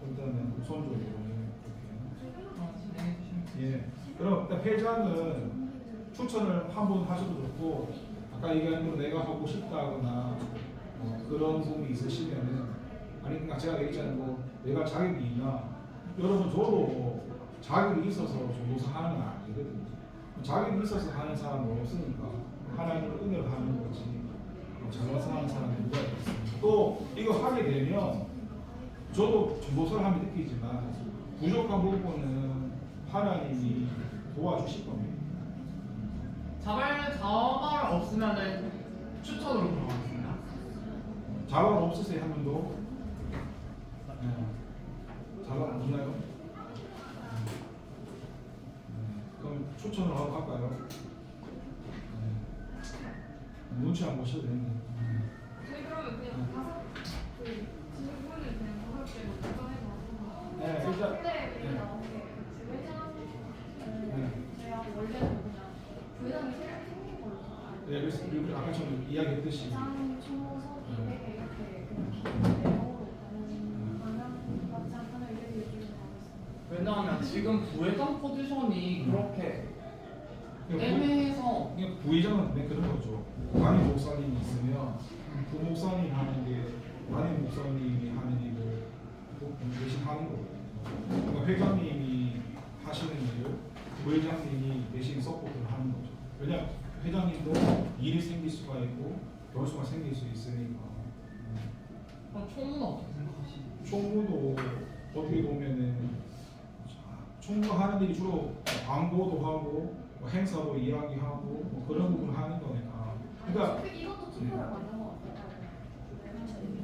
일단은 우선적으로는 그렇게. 진행해 주시면 예. 그럼 일단 회장은 추천을 한 번 하셔도 좋고 아까 얘기한 대로 내가 하고 싶다거나 그런 부분이 있으시면은 아니 그러니까 제가 얘기했잖아요. 뭐 내가 자격이 있나 여러분 저도 자격이 있어서 조교사 하는 건 아니거든요. 자격이 있어서 하는 사람은 없으니까 하나님을 은혜로 하는 거지 잘나서 하는 사람이 누가 있겠습니까? 또 이거 하게 되면 저도 조교사를 하면 느끼지만 부족한 부분은 하나님이 도와주실 겁니다. 자발 없으면은 추천으로 들어가겠습니다. 자발 없으세요 한 분도? 자발 없나요? 그럼 추천을 하고 갈까요? 눈치 안 보셔도 되는데. 저희 그러면 그냥 질문을 그냥 5개로 도전해서 네, 첫 일단 번째 나온 게 회장은 제가 원래는 그냥 부회장이 새로 생긴 걸로 알고 네, 그래서 우리 아까처럼 이야기했듯이 부장, 총무석이 이렇게 그냥 내용으로 가는 방향 맞지 않다는 의견이 요즘 나오고 있습니다. 왜냐하면 지금 부회장 포지션이 그렇게 애매해서 그냥 부의장은 그냥 그런 거죠. 담임 목사님이 있으면 그 목사님 하는 게 담임 목사님이 하는 일을 대신 하는 거거든요. 그러니까 회장님이 하시는 일을 부회장님이 대신 서포트를 하는 거죠. 왜냐 회장님도 일이 생길 수가 있고 변수가 생길 수 있으니까. 그럼 총무는 어떻게 생각하시죠? 총무도 어떻게 보면은 총무하는 일이 주로 광고도 하고 뭐 행사도 이야기하고 뭐 그런 부분을 하는 거니까. 그러니까 이것도 투표를 받는 것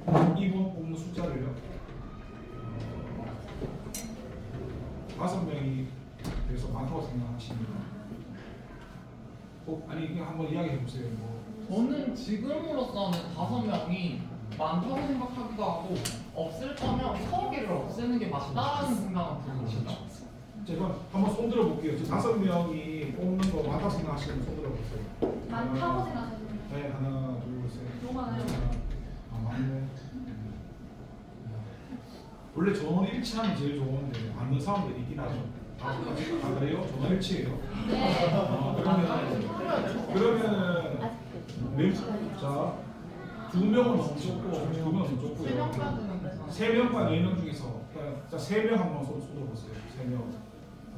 같아요. 이번 뽑는 숫자를요. 5명이 돼서 많다고 생각하십니다. 아니 그냥 한번 이야기해 보세요. 뭐. 저는 지금으로서는 5명이 많다고 생각하기도 하고 없을 거면 서기를 없애는 게 맞다는 생각은 들거든요. 제가 한번 손 들어볼게요. 5명이 뽑는 거 많다고 생각하시면 손 들어보세요. 많다고 생각하시는 네, 하나, 둘, 셋. 너무 많아요. 아, 맞네. 원래 전원 일치하면 제일 좋은데 맞는 사람들이 있긴 하죠. 아, 그래요? 전원 일치예요? 네. 그러면은 자, 2명은 너무 적고 2명은 너무 적고요. 3명까지는 괜찮아요. 3명과 4명 중에서 자 3명 한번 쏟아보세요. 3명.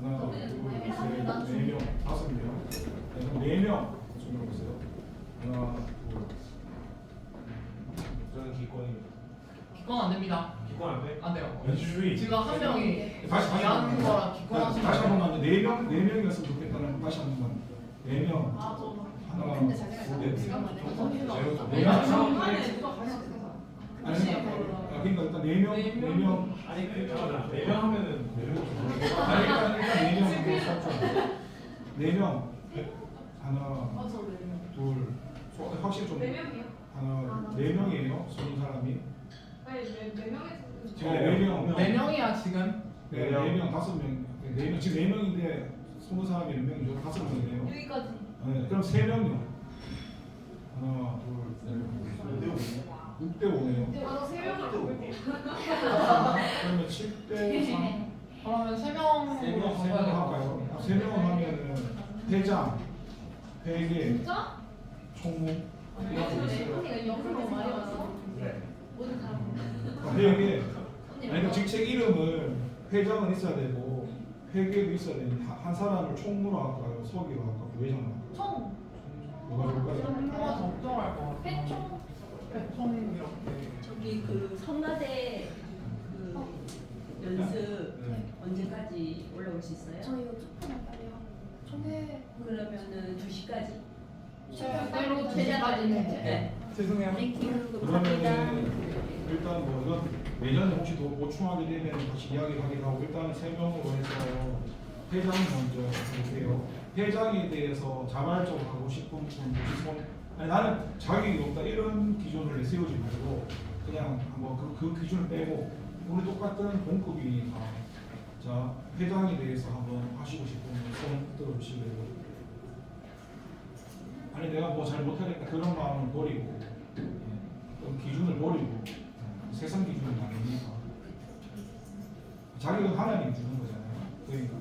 하나, 둘, 셋, 4명, 5명. 그럼 4명 쏟아보세요. 하나, 둘. 저는 기권입니다. 기권 안 됩니다. 기권 안 돼? 안 돼요. 민주주의. 지금 한 명이 다시 하는 거랑 다시 기권하시면 한 번만 4명이었으면 좋겠다는 다시 한 번만 4명 하나 근데 자기가 그러니까 일단 4명 아니 그러니까 4명 하면은 4명. 아니 일단 4명 한번 4명 하나 둘 확실히 좀 하나 4명이에요 쏘는 사람이 지금 4명 4명이야 지금. 네, 4명 5명 4명 지금 4명인데 쏘는 사람이 몇 명이죠? 5명이네요. 여기까지. 네, 그럼 3명요. 하나, 둘, 셋, 6대 5네요. 나도 세 명을 뽑을게. 그러면 7대 3. 그러면 3명 3명 할까요? 3명을 하면은 회장, 회계, 진짜? 총무. 언니가 영상 너무 많이 봤어? 네. 모든 사람. 회계. 그러니까 직책 이름을 회장은 있어야 되고 회계도 있어야 되는데 한 사람을 총무로 할까요? 서기로 할까요? 부회장으로 할까요? 총. 누가 좋을까요? 총무가 적정할 것 같아요. 회총. 회총 이렇게. 저기 그 성가대 그 연습 네. 언제까지 올라올 수 있어요? 저희 이거 조금만 빨리요. 총회. 그러면은 2시까지? 때로 2시까지는 네. 죄송해요. 땡큐 감사합니다. 그러면은 일단 뭐 이건 내년에 혹시 더 보충하게 되면 다시 이야기를 하기로 하고 일단 3명으로 해서 회장 먼저 볼게요. 회장에 대해서 자발적으로 하고 싶은 분 손 아니 나는 자격이 없다 이런 기준을 세우지 말고 그냥 한번 그 기준을 빼고 우리 똑같은 동급이니까 자 회장에 대해서 한번 하시고 싶은 분 손 들어주시고요. 아니 내가 뭐 잘 못하겠다 그런 마음을 버리고 그런 기준을 버리고 세상 기준은 아니니까 자격은 하나님 주는 거잖아요. 그러니까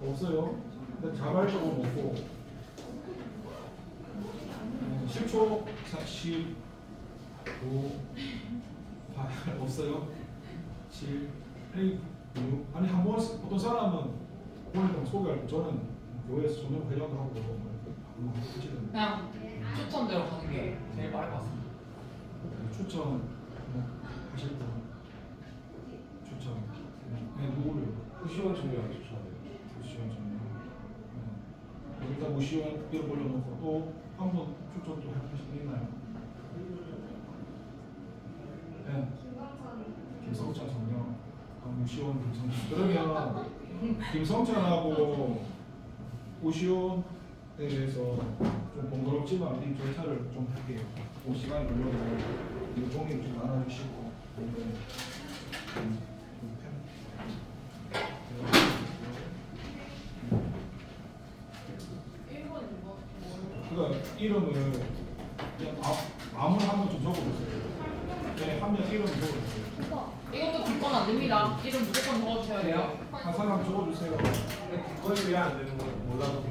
없어요. 근데 자발적으로 먹고 10초 10 5 8 없어요. 7 8 6 아니 한 번 어떤 사람은 오늘 소개할 때 저는 교회에서 전용 회장도 하고 한번 하시던데 그냥 추천대로 가는 게 제일 빠를 것 같습니다. 추천 뭐 하실 분 추천 누구를 후시원 청년 추천해요. 무시원 좀 일단 무시원 이름 올려놓고 또 한 번 추천 또 하실 분 있나요? 네. 김성찬 청년 무시원 김성찬 그러면 김성찬하고 우시원에 대해서 좀 번거롭지만 이 절차를 좀 할게요. 그 시간이 걸려도 이 종이를 좀 나눠주시고 그러니까 이름을 그냥 아무나 한번 좀 적어보세요. 네, 한 명 이름 적어주세요. 이것도 뒷건 안 됩니다. 이름 무조건 적어주셔야 돼요. 한 사람 적어주세요. 그건 왜안 되는 거 몰라서.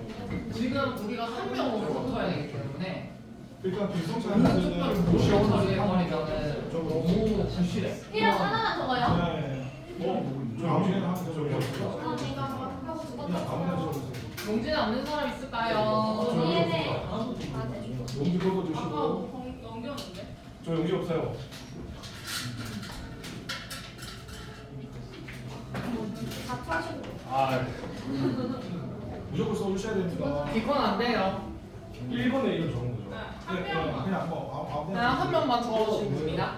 지금 우리가 한 명으로 붙어야 되기 때문에 일단 김성찬 투표를 선수는 못 시험을 시원하게 해버리면은 너무 부실해. 이름 하나만 적어요. 네. 저 아무튼 한번 적어주세요. 아, 내가 막 하고 그냥 아무나 죽었어. 적어주세요. 용진 않는 사람 있을까요? 이해네. 용지 적어주시고. 넘겼는데? 저 용기 없어요. 다 쳐주고. 아, 무조건 써주셔야 됩니다. 뒷건 안 돼요. 1번에 이름 적은 거죠. 그냥 뭐 아무나 그냥 한 명만 적어주시면 됩니다.